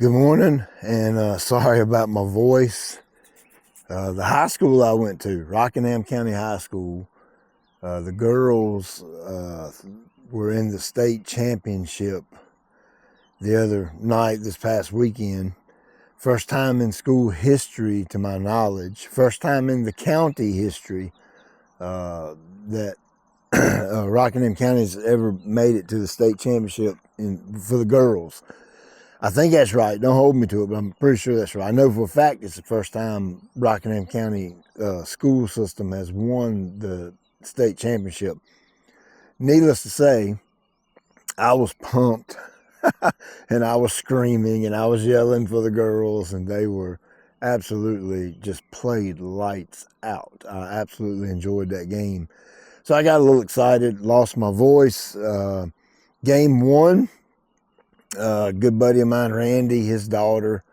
Good morning, and sorry about my voice. The high school I went to, Rockingham County High School, the girls were in the state championship the other night, this past weekend. First time in school history, to my knowledge. First time in the county history that Rockingham County has ever made it to the state championship for the girls. I think that's right. Don't hold me to it, but I'm pretty sure that's right. I know for a fact it's the first time Rockingham County school system has won the state championship. Needless to say, I was pumped and I was screaming and I was yelling for the girls, and they were absolutely just played lights out. I absolutely enjoyed that game. So I got a little excited, lost my voice. Game one. Good buddy of mine, Randy, his daughter,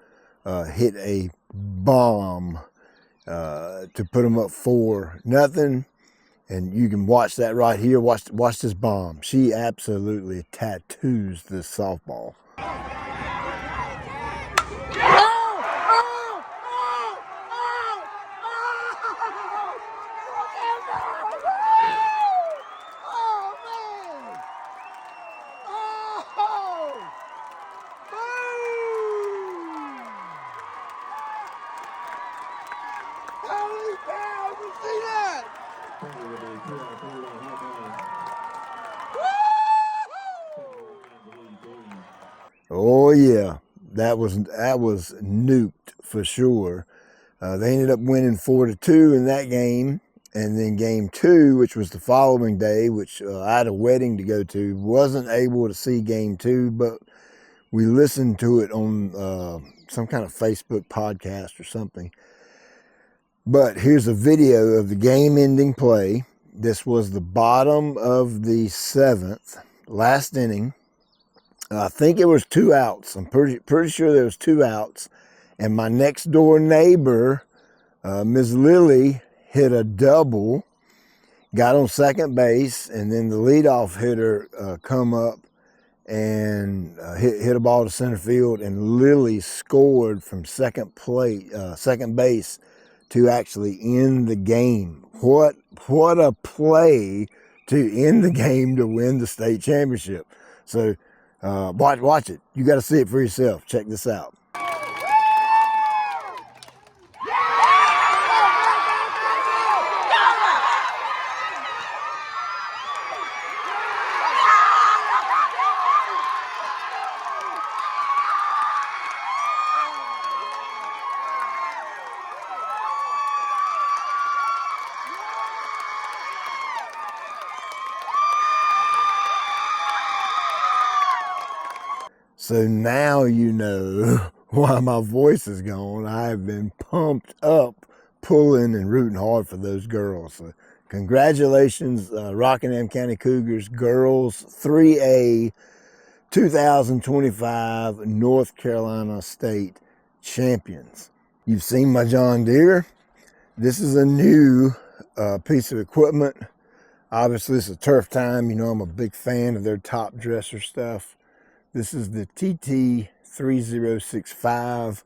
hit a bomb to put them up 4-0, and you can watch that right here. Watch this bomb. She absolutely tattoos this softball. Holy cow, you see that? Oh yeah, that was nuked for sure. They ended up winning 4-2 in that game, and then game two, which was the following day, which I had a wedding to go to, wasn't able to see game two, but we listened to it on some kind of Facebook podcast or something. But here's a video of the game-ending play. This was the bottom of the 7th, last inning. I think it was 2 outs. I'm pretty sure there was 2 outs. And my next door neighbor, Ms. Lily, hit a double, got on second base, and then the leadoff hitter come up and hit a ball to center field, and Lily scored from second base to actually end the game. What a play to end the game to win the state championship. So watch it. You got to see it for yourself. Check this out. So now you know why my voice is gone. I have been pumped up, pulling and rooting hard for those girls. So congratulations, Rockingham County Cougars girls 3A 2025 North Carolina State champions. You've seen my John Deere. This is a new piece of equipment. Obviously, it's a turf time. You know, I'm a big fan of their top dresser stuff. This is the TT3065.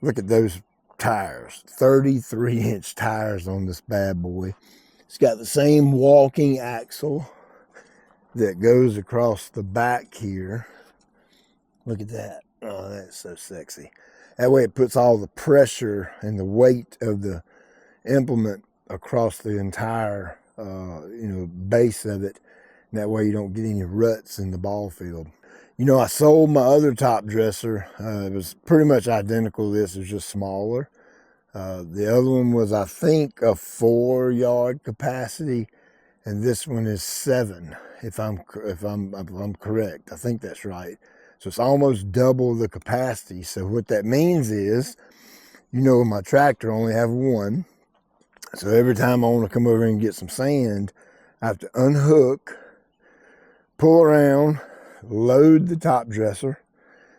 Look at those tires, 33-inch tires on this bad boy. It's got the same walking axle that goes across the back here. Look at that. Oh, that's so sexy. That way it puts all the pressure and the weight of the implement across the entire base of it. And that way you don't get any ruts in the ball field. You know, I sold my other top dresser. It was pretty much identical to this. It was just smaller. The other one was, I think, a 4-yard capacity, and this one is 7. If I'm correct, I think that's right. So it's almost double the capacity. So what that means is, you know, my tractor only have one. So every time I want to come over and get some sand, I have to unhook, pull around, load the top dresser,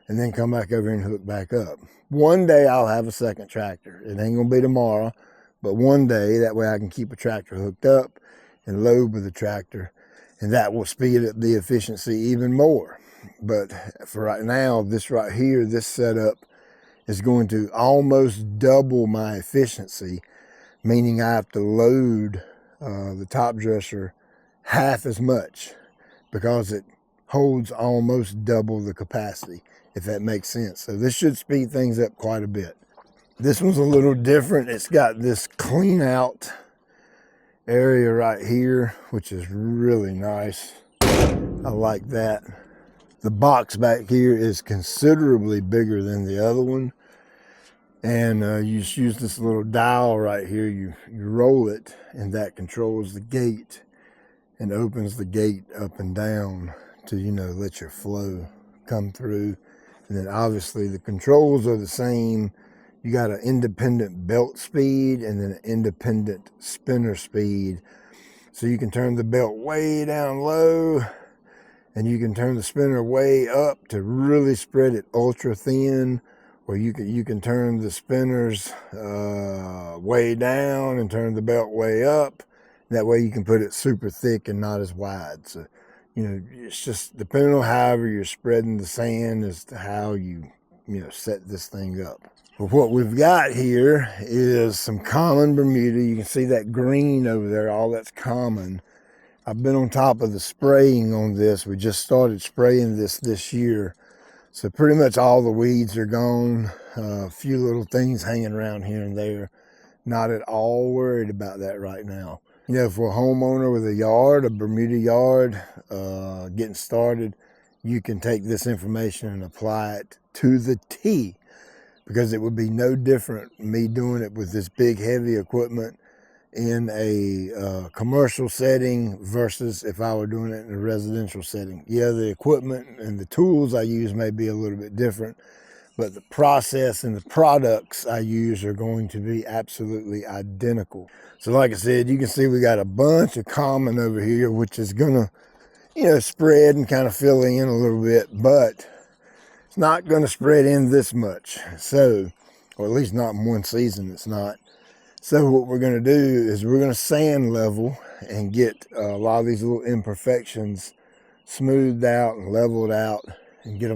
and then come back over and hook back up. One day I'll have a second tractor. It ain't gonna be tomorrow, but one day, that way I can keep a tractor hooked up and load with the tractor, and that will speed up the efficiency even more. But for right now, this right here, this setup is going to almost double my efficiency, meaning I have to load the top dresser half as much because it holds almost double the capacity, if that makes sense. So this should speed things up quite a bit. This one's a little different. It's got this clean out area right here, which is really nice. I like that. The box back here is considerably bigger than the other one. And you just use this little dial right here. You roll it, and that controls the gate and opens the gate up and down to, you know, let your flow come through. And then obviously the controls are the same. You got an independent belt speed and then an independent spinner speed. So you can turn the belt way down low, and you can turn the spinner way up to really spread it ultra thin, or you can turn the spinners way down and turn the belt way up. That way you can put it super thick and not as wide. So, you know, it's just depending on however you're spreading the sand as to how you set this thing up. But what we've got here is some common Bermuda. You can see that green over there, all that's common. I've been on top of the spraying on this. We just started spraying this year. So pretty much all the weeds are gone. A few little things hanging around here and there. Not at all worried about that right now. You know, for a homeowner with a yard, a Bermuda yard, getting started, you can take this information and apply it to the T, because it would be no different me doing it with this big heavy equipment in a commercial setting versus if I were doing it in a residential setting. Yeah, the equipment and the tools I use may be a little bit different, but the process and the products I use are going to be absolutely identical. So like I said, you can see we got a bunch of common over here, which is gonna, you know, spread and kind of fill in a little bit, but it's not gonna spread in this much. So, or at least not in one season, it's not. So what we're gonna do is we're gonna sand level and get a lot of these little imperfections smoothed out and leveled out and get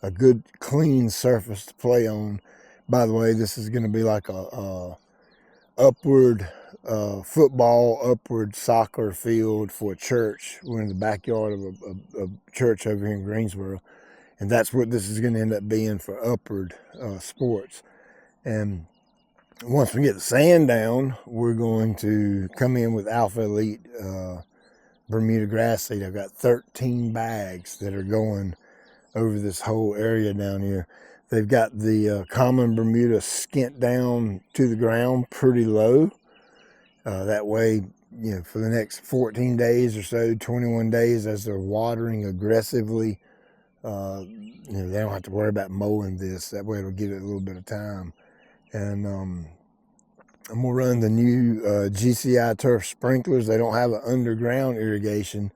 a good clean surface to play on. By the way, this is gonna be like a upward football, upward soccer field for a church. We're in the backyard of a church over here in Greensboro, and that's what this is going to end up being for upward sports. And once we get the sand down, we're going to come in with Alpha Elite Bermudagrass seed. I've got 13 bags that are going over this whole area down here. They've got the common Bermuda skint down to the ground pretty low. That way, you know, for the next 14 days or so, 21 days, as they're watering aggressively, you know, they don't have to worry about mowing this. That way it'll give it a little bit of time. And I'm going to run the new GCI turf sprinklers. They don't have an underground irrigation,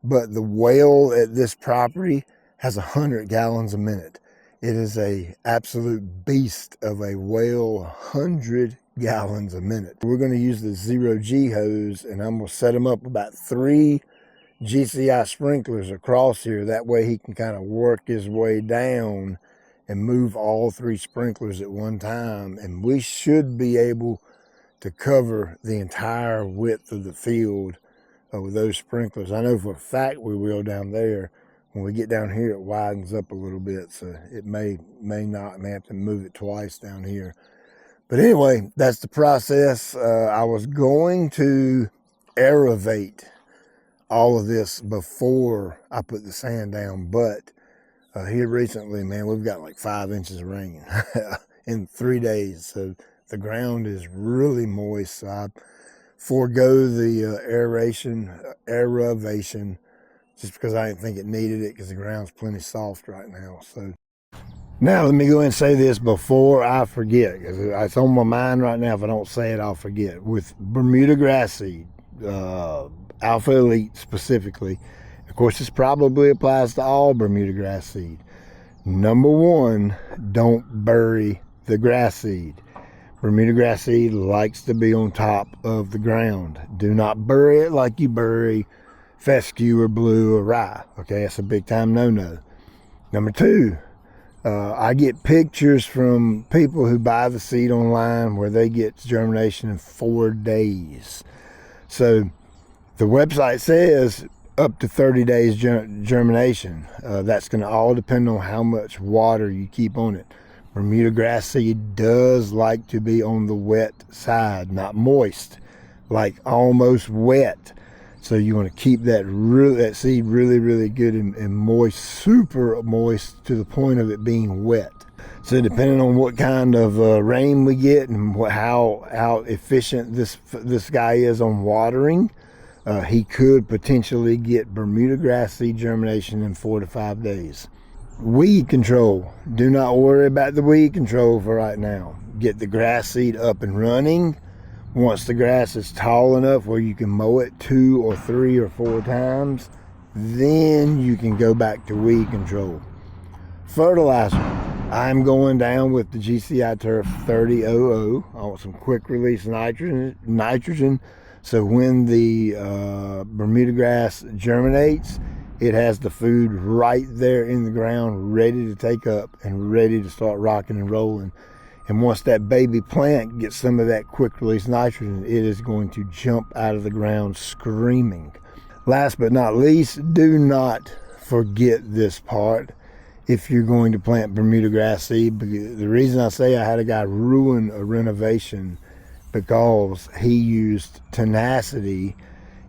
but the well at this property has 100 gallons a minute. It is a absolute beast of a well, 100 gallons a minute. We're going to use the 0G hose, and I'm going to set them up about 3 GCI sprinklers across here. That way he can kind of work his way down and move all 3 sprinklers at one time. And we should be able to cover the entire width of the field with those sprinklers. I know for a fact we will down there. When we get down here, it widens up a little bit, so it may not, may have to move it twice down here. But anyway, that's the process. I was going to aerovate all of this before I put the sand down, but here recently, man, we've got like 5 inches of rain in 3 days, so the ground is really moist. So I forego the aerovation, just because I didn't think it needed it, because the ground's plenty soft right now. So now let me go ahead and say this before I forget, because it's on my mind right now. If I don't say it, I'll forget. With Bermudagrass seed, Alpha Elite specifically, of course this probably applies to all Bermudagrass seed. Number 1, don't bury the grass seed. Bermudagrass seed likes to be on top of the ground. Do not bury it like you bury fescue or blue or rye. Okay, that's a big time no-no. Number two, I get pictures from people who buy the seed online where they get germination in 4 days. So the website says up to 30 days germination. That's going to all depend on how much water you keep on it. Bermudagrass seed does like to be on the wet side, not moist, like almost wet. So you want to keep that seed really, really good and moist, super moist to the point of it being wet. So depending on what kind of rain we get and how efficient this guy is on watering, he could potentially get Bermudagrass seed germination in 4 to 5 days. Weed control. Do not worry about the weed control for right now. Get the grass seed up and running. Once the grass is tall enough where you can mow it 2 or 3 or 4 times, then you can go back to weed control. Fertilizer. I'm going down with the GCI Turf 3000. I want some quick release nitrogen. So when the Bermudagrass germinates, it has the food right there in the ground, ready to take up and ready to start rocking and rolling. And once that baby plant gets some of that quick release nitrogen, it is going to jump out of the ground screaming. Last but not least, do not forget this part if you're going to plant Bermudagrass seed. The reason I say I had a guy ruin a renovation because he used tenacity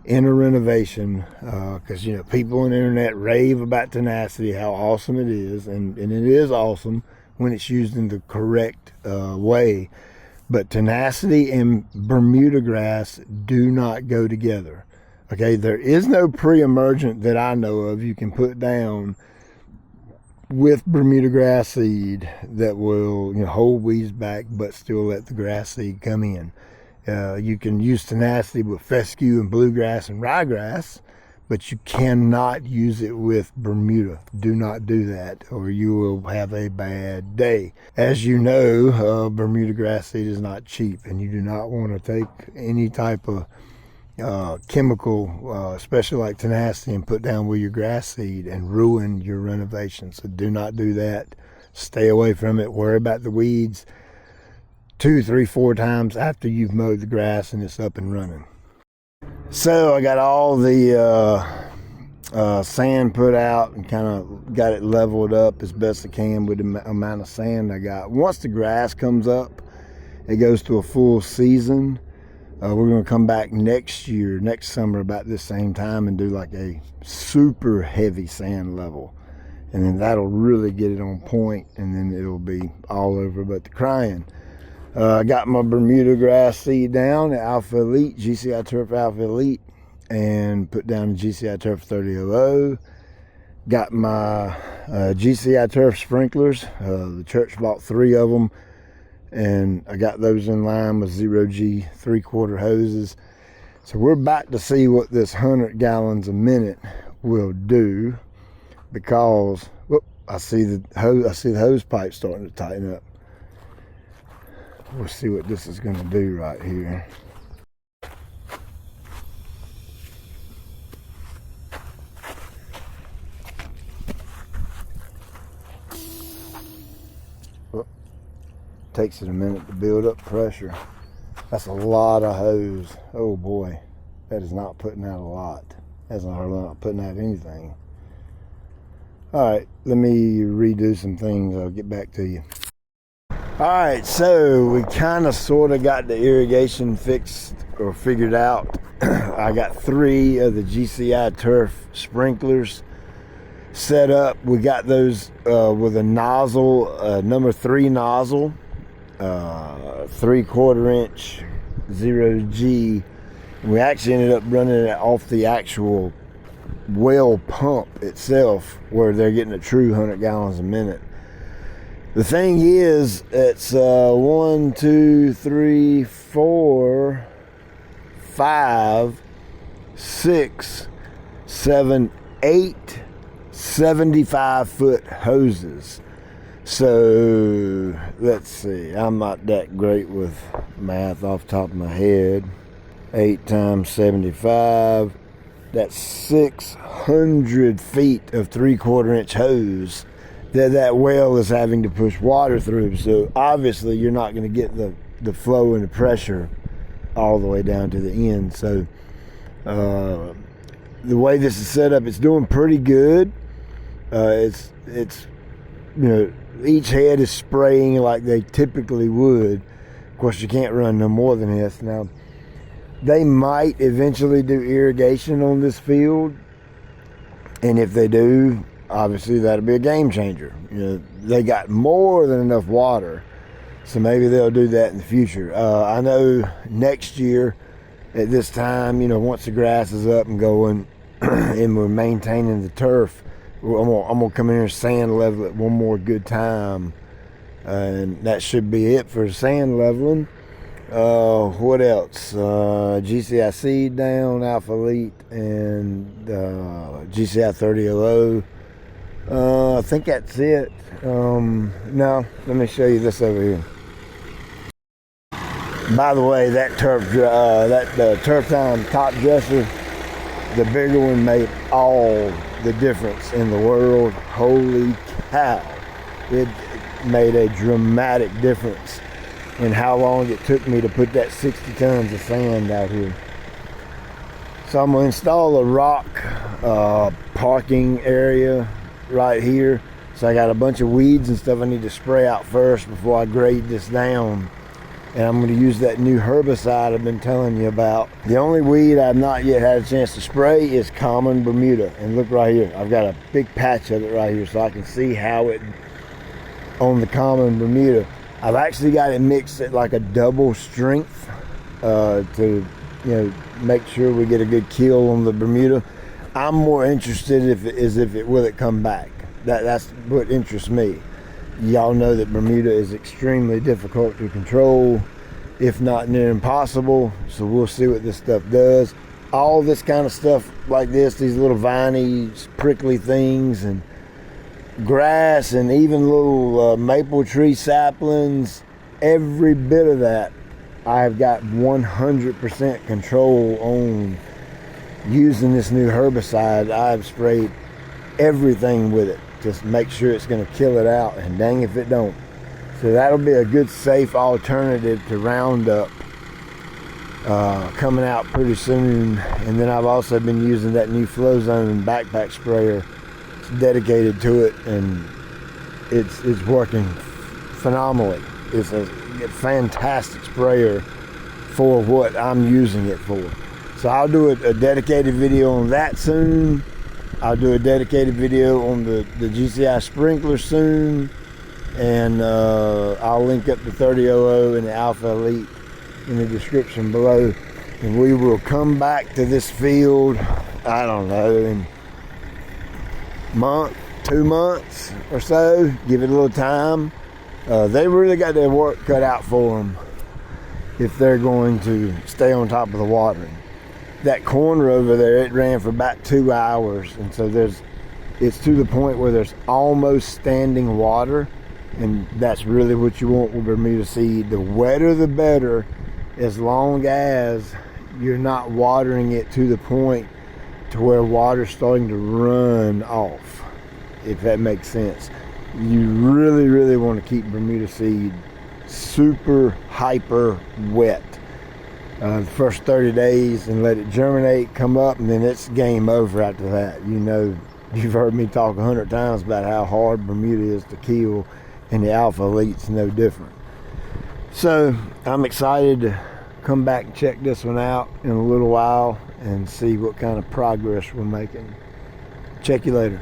in a renovation, because people on the internet rave about tenacity, how awesome it is, and it is awesome when it's used in the correct way. But tenacity and Bermudagrass do not go together. Okay, there is no pre-emergent that I know of you can put down with Bermudagrass seed that will hold weeds back but still let the grass seed come in. You can use tenacity with fescue and bluegrass and ryegrass, but you cannot use it with Bermuda. Do not do that or you will have a bad day. As you know, Bermudagrass seed is not cheap, and you do not want to take any type of chemical, especially like tenacity, and put down with your grass seed and ruin your renovation. So do not do that. Stay away from it. Worry about the weeds 2, 3, 4 times after you've mowed the grass and it's up and running. So I got all the sand put out and kind of got it leveled up as best I can with the amount of sand I got. Once the grass comes up, it goes to a full season. We're going to come back next summer about this same time, and do like a super heavy sand level. And then that'll really get it on point, and then it'll be all over but the crying. I got my Bermudagrass seed down at Alpha Elite, GCI Turf Alpha Elite, and put down the GCI Turf 3000. Got my GCI Turf sprinklers. The church bought 3 of them, and I got those in line with 0G 3/4 hoses. So we're about to see what this 100 gallons a minute will do, because I see the hose pipe starting to tighten up. We'll see what this is going to do right here. Well, takes it a minute to build up pressure. That's a lot of hose. Oh boy, that is not putting out a lot. That's not putting out anything. All right, let me redo some things. I'll get back to you. All right, so we kind of sort of got the irrigation fixed or figured out. I got 3 of the GCI Turf sprinklers set up. We got those with a nozzle, number 3 nozzle, 3/4 inch 0G. We actually ended up running it off the actual well pump itself, where they're getting a true 100 gallons a minute. The thing is, it's 1, 2, 3, 4, 5, 6, 7, 8 75-foot hoses. So let's see, I'm not that great with math off the top of my head. 8 times 75, that's 600 feet of 3/4 inch hose that well is having to push water through. So obviously you're not going to get the flow and the pressure all the way down to the end. So the way this is set up, it's doing pretty good. It's each head is spraying like they typically would. Of course, you can't run no more than this. Now, they might eventually do irrigation on this field, and if they do, obviously that'll be a game changer. They got more than enough water, so maybe they'll do that in the future. I know next year at this time, once the grass is up and going and we're maintaining the turf, I'm gonna come in here and sand level it one more good time, and that should be it for sand leveling. What else? GCI seed down, Alpha Elite, and GCI 3000. I think that's it. No, let me show you this over here. By the way, that Turf Time top dresser, the bigger one, made all the difference in the world. Holy cow. It made a dramatic difference in how long it took me to put that 60 tons of sand out here. So I'm gonna install a rock parking area right here. So I got a bunch of weeds and stuff I need to spray out first before I grade this down. And I'm going to use that new herbicide I've been telling you about. The only weed I've not yet had a chance to spray is common Bermuda. And look right here, I've got a big patch of it right here so I can see how it, on the common Bermuda, I've actually got it mixed at like a double strength to make sure we get a good kill on the Bermuda. I'm more interested if it will come back. That's what interests me. Y'all know that Bermuda is extremely difficult to control, if not near impossible. So we'll see what this stuff does. All this kind of stuff like this, these little viney, prickly things, and grass, and even little maple tree saplings, every bit of that, I've got 100% control on using this new herbicide. I've sprayed everything with it. Just make sure it's going to kill it out, and dang if it don't. So that'll be a good safe alternative to Roundup coming out pretty soon. And then I've also been using that new Flow Zone backpack sprayer. It's dedicated to it, and it's working phenomenally. It's a fantastic sprayer for what I'm using it for. So I'll do a dedicated video on that soon. I'll do a dedicated video on the GCI sprinkler soon, and I'll link up the 3000 and the Alpha Elite in the description below. And we will come back to this field, I don't know, in a month, 2 months or so. Give it a little time. They really got their work cut out for them if they're going to stay on top of the watering. That corner over there, it ran for about 2 hours, and so it's to the point where there's almost standing water, and that's really what you want with Bermuda seed. The wetter the better, as long as you're not watering it to the point to where water's starting to run off, if that makes sense. You really want to keep Bermuda seed super hyper wet the first 30 days and let it germinate, come up, and then it's game over after that. You've heard me talk 100 times about how hard Bermuda is to kill, and the Alpha Elite's no different. So I'm excited to come back and check this one out in a little while and see what kind of progress we're making. Check you later.